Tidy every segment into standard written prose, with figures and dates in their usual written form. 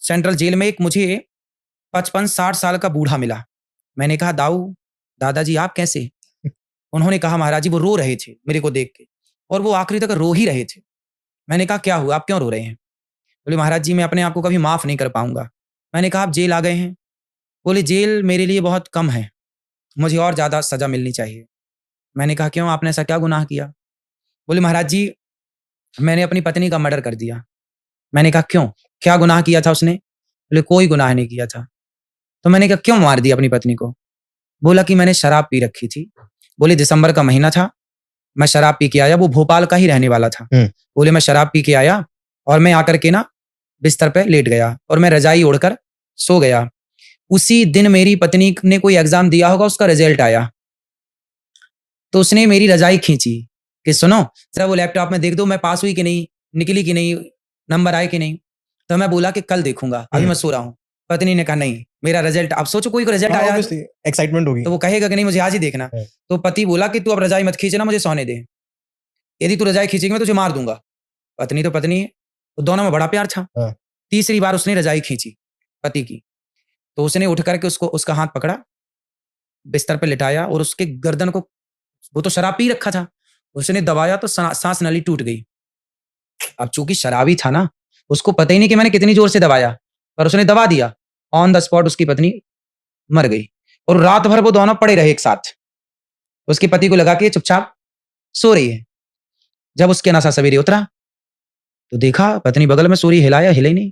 Central jail में एक मुझे 55-60 साल का बूढ़ा मिला। मैंने कहा, दादाजी आप कैसे? उन्होंने कहा, महाराज जी वो रो रहे थे मेरे को देख के, और वो आखिरी तक रो ही रहे थे। मैंने कहा, क्या हुआ, आप क्यों रो रहे हैं? बोले, महाराज जी मैं अपने आप को कभी माफ नहीं कर पाऊंगा। मैंने कहा, आप जेल आ गए हैं? बोले, जेल मेरे लिए बहुत कम है, मुझे और ज्यादा सजा मिलनी चाहिए। मैंने कहा, क्यों, आपने ऐसा क्या गुनाह किया? बोले, महाराज जी मैंने अपनी पत्नी का मर्डर कर दिया। मैंने कहा, क्यों, क्या गुनाह किया था उसने? बोले, कोई गुनाह नहीं किया था। तो मैंने कहा, क्यों मार दिया अपनी पत्नी को? बोला कि मैंने शराब पी रखी थी। बोले, दिसंबर का महीना था, मैं शराब पी के आया, वो भोपाल का ही रहने वाला था। बोले, मैं शराब पी के आया और मैं आकर के ना बिस्तर पे लेट गया और मैं रजाई ओढ़कर सो गया। उसी दिन मेरी पत्नी ने कोई एग्जाम दिया होगा, उसका रिजल्ट आया, तो उसने मेरी रजाई खींची कि सुनो जरा वो लैपटॉप में देख दो मैं पास हुई कि नहीं, निकली कि नहीं, नंबर आए कि नहीं। तो मैं बोला कि कल देखूंगा, अभी मैं सो रहा हूँ। पत्नी ने कहा, नहीं मेरा रिजल्ट, अब सोचो कोई रिजल्ट आया है एक्साइटमेंट होगी तो वो कहेगा कि नहीं मुझे आज ही देखना। तो पति बोला कि तू अब रजाई मत खींचना, मुझे सोने दे, यदि तू रजाई खींचेगी मैं तुझे मार दूंगा। पत्नी तो पत्नी है, तो दोनों में बड़ा प्यार था। तीसरी बार उसने रजाई खींची पति की, तो उसने उठ करके उसको उसका हाथ पकड़ा, बिस्तर पर लिटाया और उसके गर्दन को, वो तो शराब पी रखा था, उसने दबाया तो सांस नली टूट गई। अब चूंकि शराबी था ना, उसको पता ही नहीं कि मैंने कितनी जोर से दबाया, पर उसने दबा दिया। ऑन द स्पॉट उसकी पत्नी मर गई और रात भर वो दोनों पड़े रहे एक साथ। उसके पति को लगा कि चुपचाप सो रही है। जब उसके नशा सवेरे उतरा तो देखा पत्नी बगल में सो रही, हिलाया हिले नहीं।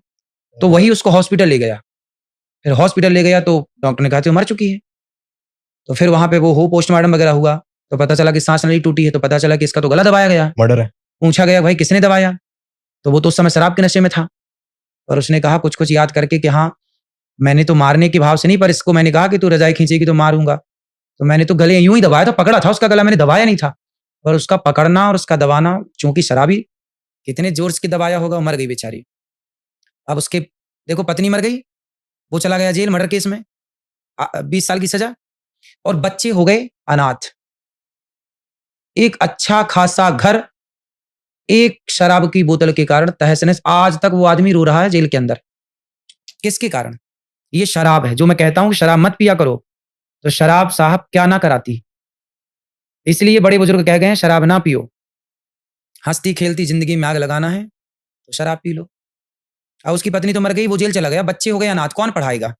तो वही उसको हॉस्पिटल ले गया। फिर हॉस्पिटल ले गया तो डॉक्टर ने कहा कि वो मर चुकी है। तो फिर वहां पे वो हो पोस्टमार्टम वगैरह हुआ तो पता चला कि सांस नली टूटी है। तो पता चला कि इसका तो गला दबाया गया, मर्डर है। पूछा गया भाई किसने दबाया, तो वो तो उस समय शराब के नशे में था। और उसने कहा कुछ कुछ याद करके कि हाँ मैंने तो मारने के भाव से नहीं, पर इसको मैंने कहा कि तू रजाई खींचेगी तो मारूंगा, तो मैंने तो गले यूं ही दबाया था, पकड़ा था उसका गला, मैंने दबाया नहीं था। पर उसका पकड़ना और उसका दबाना, चूंकि शराबी कितने जोर से दबाया होगा, मर गई बेचारी। अब उसके देखो पत्नी मर गई, वो चला गया जेल मर्डर केस में, 20 साल की सजा, और बच्चे हो गए अनाथ। एक अच्छा खासा घर एक शराब की बोतल के कारण तहस नहस। आज तक वो आदमी रो रहा है जेल के अंदर। किसके कारण? ये शराब है। जो मैं कहता हूं कि शराब मत पिया करो, तो शराब साहब क्या ना कराती। इसलिए बड़े बुजुर्ग कह गए हैं शराब ना पियो, हंसती खेलती जिंदगी में आग लगाना है तो शराब पी लो। अब उसकी पत्नी तो मर गई, वो जेल चला गया, बच्चे हो गए अनाथ, कौन पढ़ाएगा?